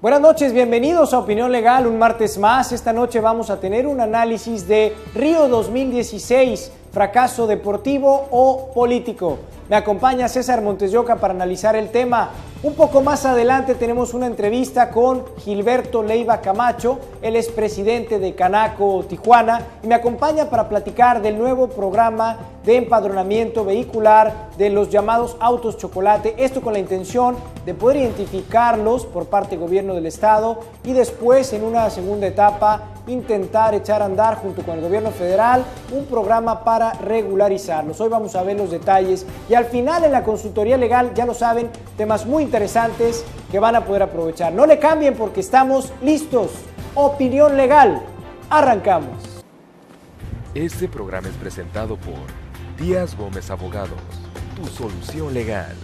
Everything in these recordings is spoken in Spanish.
Buenas noches, bienvenidos a Opinión Legal, un martes más. Esta noche vamos a tener un análisis de Río 2016, fracaso deportivo o político. Me acompaña César Montes de Oca para analizar el tema. Un poco más adelante tenemos una entrevista con Gilberto Leiva Camacho, él es presidente de Canaco Tijuana, y me acompaña para platicar del nuevo programa de empadronamiento vehicular de los llamados autos chocolate, esto con la intención de poder identificarlos por parte del gobierno del estado y después en una segunda etapa intentar echar a andar junto con el gobierno federal un programa para regularizarlos. Hoy vamos a ver los detalles y al final en la consultoría legal, ya lo saben, temas muy interesantes que van a poder aprovechar. No le cambien porque estamos listos. Opinión Legal, arrancamos. Este programa es presentado por Díaz Gómez Abogados, tu solución legal.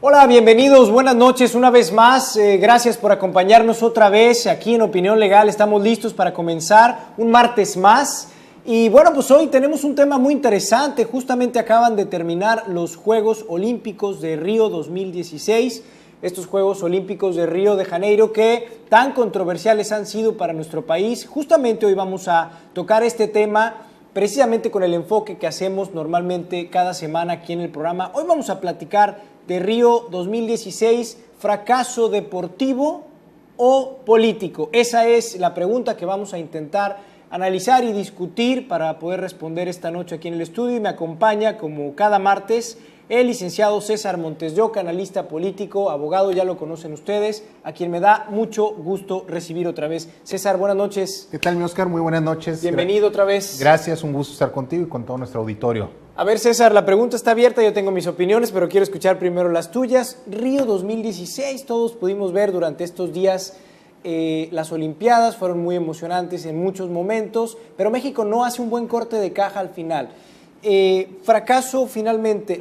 Hola, bienvenidos, buenas noches una vez más, gracias por acompañarnos otra vez aquí en Opinión Legal, estamos listos para comenzar un martes más y bueno, pues hoy tenemos un tema muy interesante, justamente acaban de terminar los Juegos Olímpicos de Río 2016, estos Juegos Olímpicos de Río de Janeiro que tan controversiales han sido para nuestro país. Justamente hoy vamos a tocar este tema precisamente con el enfoque que hacemos normalmente cada semana aquí en el programa. Hoy vamos a platicar de Río 2016, fracaso deportivo o político. Esa es la pregunta que vamos a intentar analizar y discutir para poder responder esta noche aquí en el estudio. Y me acompaña, como cada martes, el licenciado César Montes de Oca, analista político, abogado, ya lo conocen ustedes, a quien me da mucho gusto recibir otra vez. César, buenas noches. ¿Qué tal, mi Oscar? Muy buenas noches. Bienvenido otra vez. Gracias, un gusto estar contigo y con todo nuestro auditorio. A ver, César, la pregunta está abierta, yo tengo mis opiniones, pero quiero escuchar primero las tuyas. Río 2016, todos pudimos ver durante estos días las Olimpiadas, fueron muy emocionantes en muchos momentos, pero México no hace un buen corte de caja al final. Fracaso finalmente,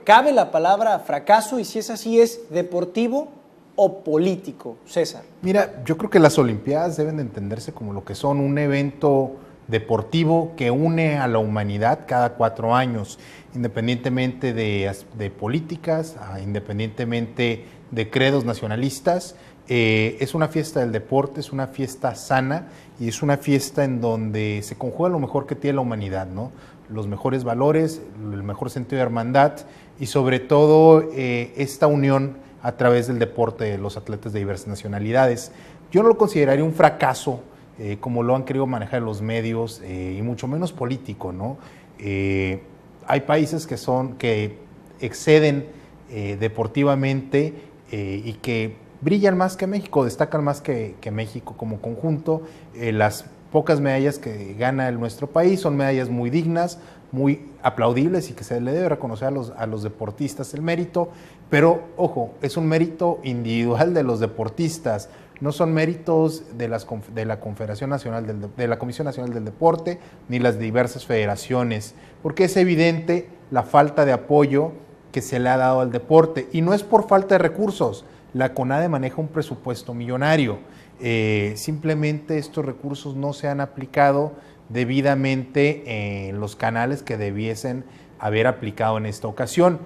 cabe la palabra fracaso y si es así, ¿es deportivo o político, César? Mira, yo creo que las Olimpiadas deben de entenderse como lo que son, un evento deportivo que une a la humanidad cada 4 años, independientemente de políticas, independientemente de credos nacionalistas. Es una fiesta del deporte, es una fiesta sana y es una fiesta en donde se conjuga lo mejor que tiene la humanidad, ¿no? Los mejores valores, el mejor sentido de hermandad y sobre todo esta unión a través del deporte de los atletas de diversas nacionalidades. Yo no lo consideraría un fracaso como lo han querido manejar los medios y mucho menos político, ¿no? Hay países que exceden deportivamente y que brillan más que México, destacan más que México como conjunto. Las pocas medallas que gana nuestro país son medallas muy dignas, muy aplaudibles y que se le debe reconocer a los deportistas el mérito, pero ojo, es un mérito individual de los deportistas, no son méritos de la Confederación Nacional de la Comisión Nacional del Deporte ni las diversas federaciones, porque es evidente la falta de apoyo que se le ha dado al deporte y no es por falta de recursos. La CONADE maneja un presupuesto millonario, simplemente estos recursos no se han aplicado debidamente en los canales que debiesen haber aplicado en esta ocasión.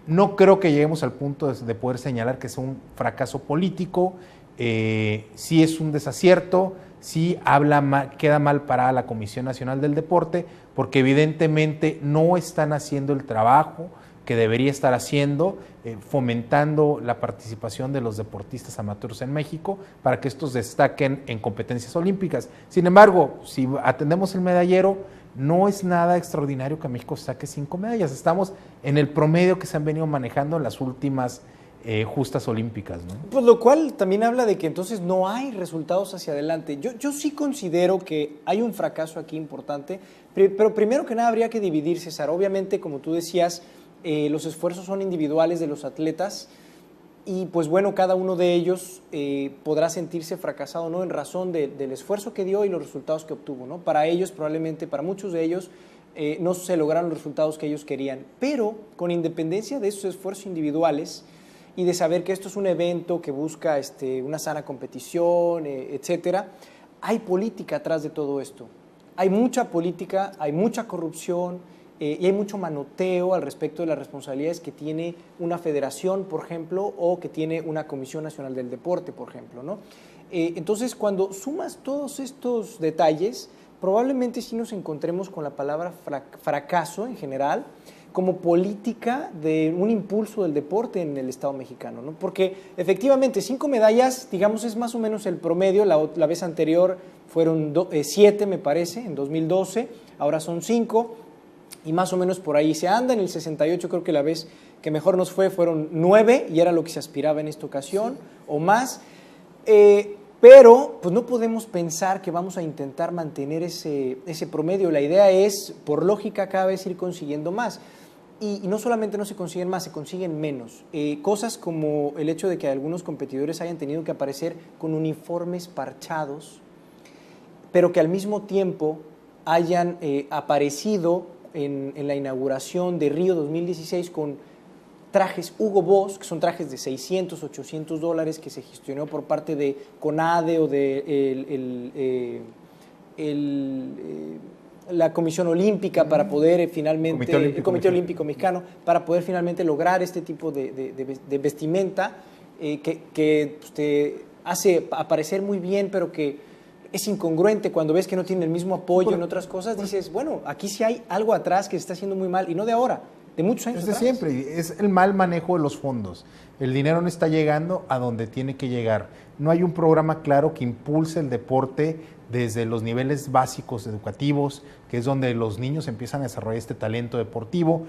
No creo que lleguemos al punto de poder señalar que es un fracaso político, sí es un desacierto, sí queda mal parada la Comisión Nacional del Deporte, porque evidentemente no están haciendo el trabajo que debería estar haciendo, fomentando la participación de los deportistas amateurs en México para que estos destaquen en competencias olímpicas. Sin embargo, si atendemos el medallero, no es nada extraordinario que México saque 5 medallas. Estamos en el promedio que se han venido manejando en las últimas justas olímpicas, ¿no? Pues lo cual también habla de que entonces no hay resultados hacia adelante. Yo sí considero que hay un fracaso aquí importante, pero primero que nada habría que dividir, César. Obviamente, como tú decías, los esfuerzos son individuales de los atletas y pues bueno, cada uno de ellos podrá sentirse fracasado, ¿no? En razón del esfuerzo que dio y los resultados que obtuvo, ¿no? Para ellos probablemente, para muchos de ellos, no se lograron los resultados que ellos querían, pero con independencia de esos esfuerzos individuales y de saber que esto es un evento que busca una sana competición, etcétera, hay política atrás de todo esto. Hay mucha política, hay mucha corrupción y hay mucho manoteo al respecto de las responsabilidades que tiene una federación, por ejemplo, o que tiene una Comisión Nacional del Deporte, por ejemplo, ¿no? Entonces, cuando sumas todos estos detalles, probablemente sí nos encontremos con la palabra fracaso en general, como política de un impulso del deporte en el Estado mexicano, ¿no? Porque efectivamente 5 medallas, digamos, es más o menos el promedio. La vez anterior fueron 7, me parece, en 2012, ahora son 5, y más o menos por ahí se anda. En el 68 creo que la vez que mejor nos fueron 9, y era lo que se aspiraba en esta ocasión, sí, o más. Pero pues no podemos pensar que vamos a intentar mantener ese promedio. La idea es, por lógica, cada vez ir consiguiendo más. Y no solamente no se consiguen más, se consiguen menos. Cosas como el hecho de que algunos competidores hayan tenido que aparecer con uniformes parchados, pero que al mismo tiempo hayan aparecido en la inauguración de Río 2016 con trajes Hugo Boss, que son trajes de $600, $800 que se gestionó por parte de CONADE o de la Comisión Olímpica para poder finalmente, el Comité Olímpico Mexicano, para poder finalmente lograr este tipo de vestimenta que te hace aparecer muy bien, pero que es incongruente cuando ves que no tiene el mismo apoyo en otras cosas. Dices, bueno, aquí sí hay algo atrás que se está haciendo muy mal, y no de ahora, de muchos años atrás. Desde siempre, es el mal manejo de los fondos. El dinero no está llegando a donde tiene que llegar. No hay un programa claro que impulse el deporte desde los niveles básicos educativos, que es donde los niños empiezan a desarrollar este talento deportivo.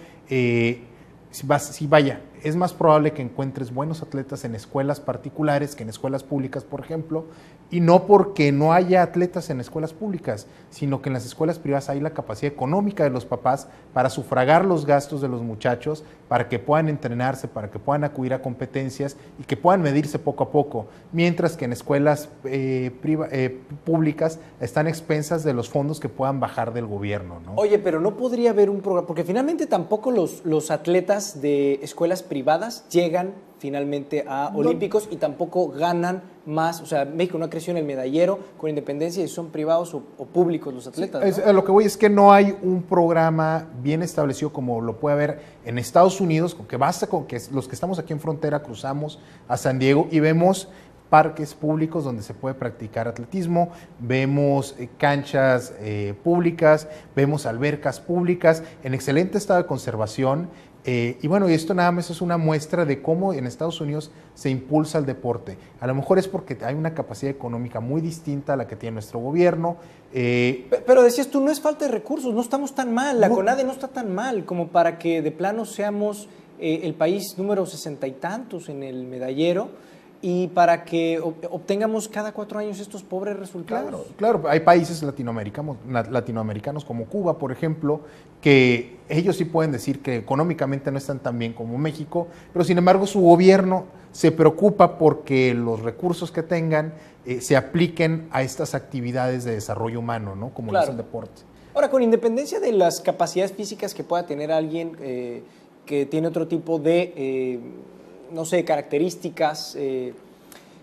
Vaya, es más probable que encuentres buenos atletas en escuelas particulares que en escuelas públicas, por ejemplo, y no porque no haya atletas en escuelas públicas, sino que en las escuelas privadas hay la capacidad económica de los papás para sufragar los gastos de los muchachos, para que puedan entrenarse, para que puedan acudir a competencias y que puedan medirse poco a poco, mientras que en escuelas públicas están expensas de los fondos que puedan bajar del gobierno, ¿no? Oye, pero no podría haber un programa, porque finalmente tampoco los atletas de escuelas privadas llegan finalmente a olímpicos y tampoco ganan más. O sea, México no creció en el medallero, con independencia de si son privados o públicos los atletas, ¿no? Lo que voy es que no hay un programa bien establecido como lo puede haber en Estados Unidos, con que basta con que los que estamos aquí en frontera cruzamos a San Diego y vemos parques públicos donde se puede practicar atletismo, vemos canchas públicas, vemos albercas públicas en excelente estado de conservación. Y bueno, y esto nada más es una muestra de cómo en Estados Unidos se impulsa el deporte. A lo mejor es porque hay una capacidad económica muy distinta a la que tiene nuestro gobierno. Pero decías tú, no es falta de recursos, no estamos tan mal, la CONADE no está tan mal como para que de plano seamos el país número 60 y tantos en el medallero, y para que obtengamos cada 4 años estos pobres resultados. Claro, hay países latinoamericanos como Cuba, por ejemplo, que ellos sí pueden decir que económicamente no están tan bien como México, pero sin embargo su gobierno se preocupa porque los recursos que tengan se apliquen a estas actividades de desarrollo humano, ¿no? Como lo es el deporte. Ahora, con independencia de las capacidades físicas que pueda tener alguien que tiene otro tipo de no sé, características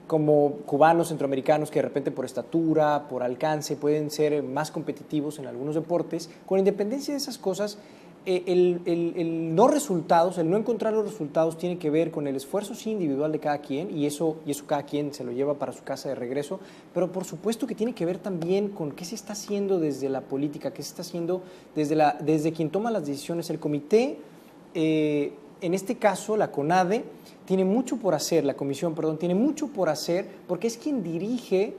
como cubanos, centroamericanos, que de repente por estatura, por alcance, pueden ser más competitivos en algunos deportes. Con independencia de esas cosas, el no resultados, el no encontrar los resultados tiene que ver con el esfuerzo sí individual de cada quien, y eso cada quien se lo lleva para su casa de regreso, pero por supuesto que tiene que ver también con qué se está haciendo desde la política, qué se está haciendo desde quien toma las decisiones. El comité, en este caso la CONADE, tiene mucho por hacer, la comisión, perdón, tiene mucho por hacer, porque es quien dirige,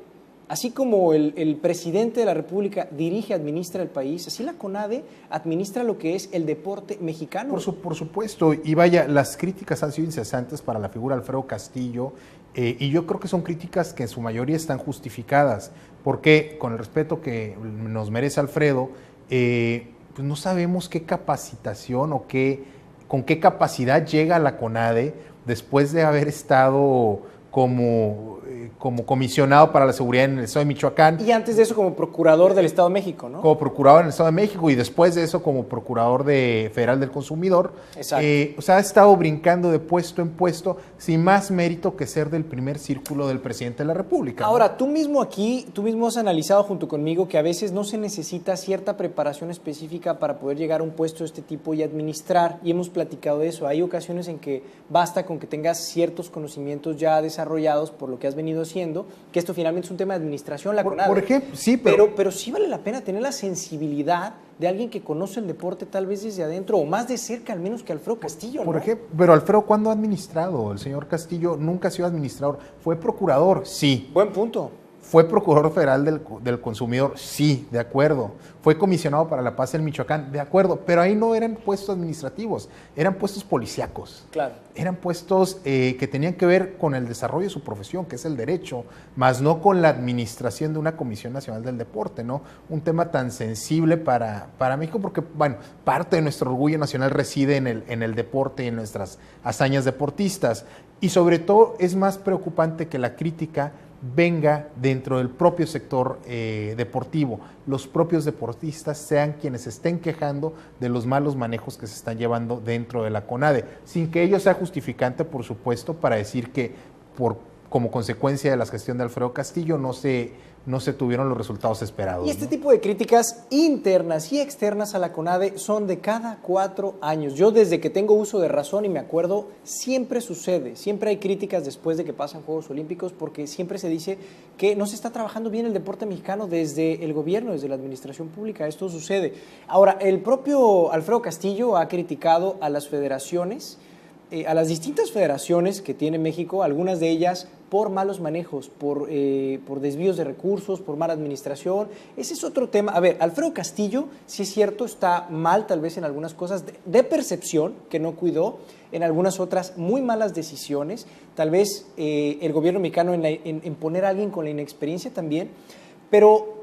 así como el presidente de la República dirige, administra el país, así la CONADE administra lo que es el deporte mexicano. Por supuesto, y vaya, las críticas han sido incesantes para la figura de Alfredo Castillo, y yo creo que son críticas que en su mayoría están justificadas, porque con el respeto que nos merece Alfredo, pues no sabemos qué capacitación o con qué capacidad llega a la CONADE después de haber estado como comisionado para la seguridad en el Estado de Michoacán. Y antes de eso como procurador del Estado de México, ¿no? Como procurador en el Estado de México y después de eso como procurador federal del consumidor. Exacto. O sea, ha estado brincando de puesto en puesto sin más mérito que ser del primer círculo del presidente de la República. Ahora, ¿no? tú mismo has analizado junto conmigo que a veces no se necesita cierta preparación específica para poder llegar a un puesto de este tipo y administrar, y hemos platicado de eso. Hay ocasiones en que basta con que tengas ciertos conocimientos ya desarrollados por lo que has venido haciendo, que esto finalmente es un tema de administración, la CONADE. Por ejemplo, sí, pero sí vale la pena tener la sensibilidad de alguien que conoce el deporte tal vez desde adentro o más de cerca al menos que Alfredo Castillo, ¿no? Por ejemplo, pero Alfredo, ¿cuándo ha administrado? El señor Castillo nunca ha sido administrador. ¿Fue procurador? Sí. Buen punto. ¿Fue procurador federal del consumidor? Sí, de acuerdo. ¿Fue comisionado para la paz en Michoacán? De acuerdo. Pero ahí no eran puestos administrativos, eran puestos policíacos. Claro. Eran puestos que tenían que ver con el desarrollo de su profesión, que es el derecho, más no con la administración de una Comisión Nacional del Deporte, ¿no? Un tema tan sensible para México, porque, bueno, parte de nuestro orgullo nacional reside en el deporte y en nuestras hazañas deportistas. Y sobre todo es más preocupante que la crítica venga dentro del propio sector deportivo. Los propios deportistas sean quienes estén quejando de los malos manejos que se están llevando dentro de la CONADE, sin que ello sea justificante, por supuesto, para decir que como consecuencia de la gestión de Alfredo Castillo no se tuvieron los resultados esperados. Y este ¿no? tipo de críticas internas y externas a la CONADE son de cada 4 años. Yo desde que tengo uso de razón y me acuerdo, siempre sucede, siempre hay críticas después de que pasan Juegos Olímpicos porque siempre se dice que no se está trabajando bien el deporte mexicano desde el gobierno, desde la administración pública. Esto sucede. Ahora, el propio Alfredo Castillo ha criticado a las federaciones, a las distintas federaciones que tiene México, algunas de ellas por malos manejos, por desvíos de recursos, por mala administración. Ese es otro tema. A ver, Alfredo Castillo, sí es cierto, está mal tal vez en algunas cosas de percepción, que no cuidó, en algunas otras muy malas decisiones, tal vez el gobierno mexicano en poner a alguien con la inexperiencia también, pero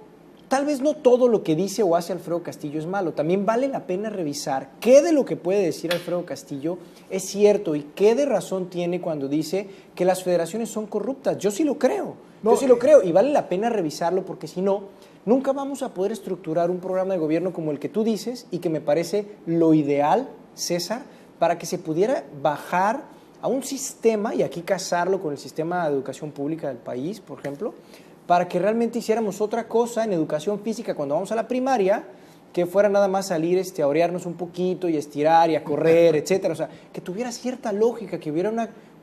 tal vez no todo lo que dice o hace Alfredo Castillo es malo. También vale la pena revisar qué de lo que puede decir Alfredo Castillo es cierto y qué de razón tiene cuando dice que las federaciones son corruptas. Yo sí lo creo, y vale la pena revisarlo porque si no, nunca vamos a poder estructurar un programa de gobierno como el que tú dices y que me parece lo ideal, César, para que se pudiera bajar a un sistema, y aquí casarlo con el sistema de educación pública del país, por ejemplo, para que realmente hiciéramos otra cosa en educación física cuando vamos a la primaria, que fuera nada más salir a orearnos un poquito y a estirar y a correr, etcétera. O sea, que tuviera cierta lógica, que hubiera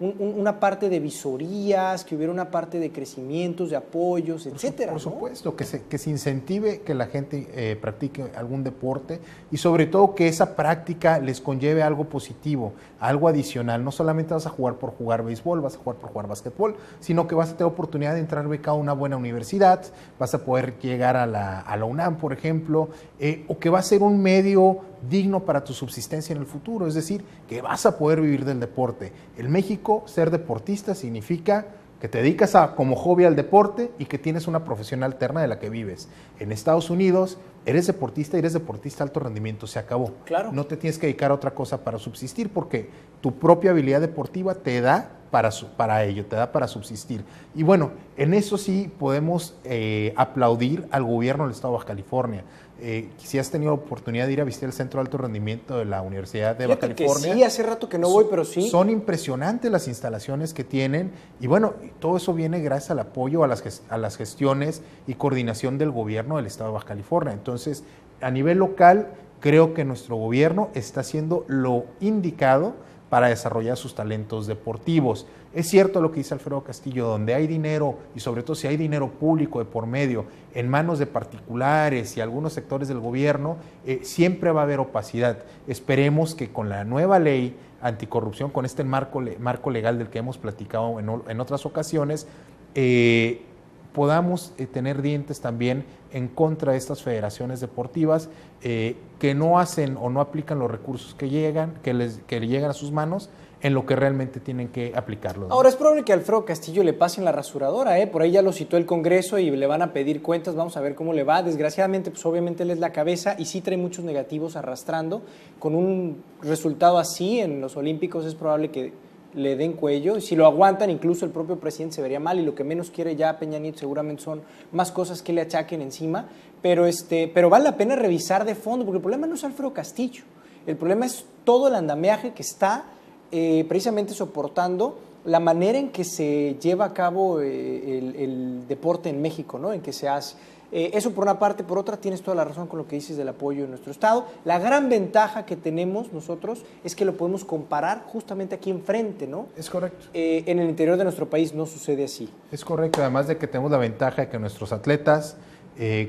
una parte de visorías, que hubiera una parte de crecimientos, de apoyos, etcétera. Por supuesto, ¿no? que se incentive que la gente practique algún deporte y sobre todo que esa práctica les conlleve algo positivo, algo adicional. No solamente vas a jugar por jugar béisbol, vas a jugar por jugar básquetbol, sino que vas a tener oportunidad de entrar becado a una buena universidad, vas a poder llegar a la UNAM, por ejemplo, o que va a ser un medio digno para tu subsistencia en el futuro, es decir, que vas a poder vivir del deporte. En México, ser deportista significa que te dedicas como hobby al deporte y que tienes una profesión alterna de la que vives. En Estados Unidos, eres deportista de alto rendimiento, se acabó. Claro. No te tienes que dedicar a otra cosa para subsistir porque tu propia habilidad deportiva te da para ello, te da para subsistir. Y bueno, en eso sí podemos aplaudir al gobierno del Estado de Baja California. Si has tenido oportunidad de ir a visitar el Centro de Alto Rendimiento de la Universidad de Baja California. Sí, hace rato que no voy, pero sí. Son impresionantes las instalaciones que tienen y bueno, todo eso viene gracias al apoyo a las gestiones y coordinación del gobierno del Estado de Baja California. Entonces, a nivel local, creo que nuestro gobierno está haciendo lo indicado para desarrollar sus talentos deportivos. Es cierto lo que dice Alfredo Castillo, donde hay dinero, y sobre todo si hay dinero público de por medio, en manos de particulares y algunos sectores del gobierno, siempre va a haber opacidad. Esperemos que con la nueva ley anticorrupción, con este marco legal del que hemos platicado en otras ocasiones, podamos tener dientes también en contra de estas federaciones deportivas que no hacen o no aplican los recursos que le llegan a sus manos en lo que realmente tienen que aplicarlo, ¿no? Ahora, es probable que a Alfredo Castillo le pasen la rasuradora, por ahí ya lo citó el Congreso y le van a pedir cuentas, vamos a ver cómo le va. Desgraciadamente, pues obviamente él es la cabeza y sí trae muchos negativos arrastrando. Con un resultado así en los Olímpicos es probable que le den cuello, y si lo aguantan incluso el propio presidente se vería mal, y lo que menos quiere ya Peña Nieto seguramente son más cosas que le achaquen encima, pero vale la pena revisar de fondo, porque el problema no es Alfredo Castillo, el problema es todo el andamiaje que está precisamente soportando la manera en que se lleva a cabo el deporte en México, ¿no? En que se hace. Eso por una parte, por otra tienes toda la razón con lo que dices del apoyo en nuestro estado. La gran ventaja que tenemos nosotros es que lo podemos comparar justamente aquí enfrente, ¿no? Es correcto. En el interior de nuestro país no sucede así. Es correcto, además de que tenemos la ventaja de que nuestros atletas,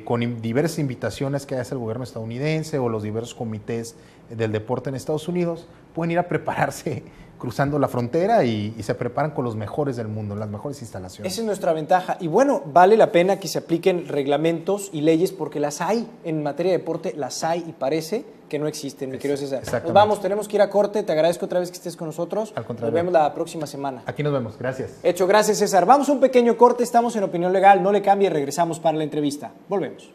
con diversas invitaciones que hace el gobierno estadounidense o los diversos comités del deporte en Estados Unidos, pueden ir a prepararse cruzando la frontera y se preparan con los mejores del mundo, las mejores instalaciones. Esa es nuestra ventaja. Y bueno, vale la pena que se apliquen reglamentos y leyes porque las hay. En materia de deporte las hay y parece que no existen, mi querido César. Nos vamos, tenemos que ir a corte. Te agradezco otra vez que estés con nosotros. Al contrario. Nos vemos la próxima semana. Aquí nos vemos. Gracias. Hecho, gracias César. Vamos a un pequeño corte. Estamos en Opinión Legal. No le cambie, regresamos para la entrevista. Volvemos.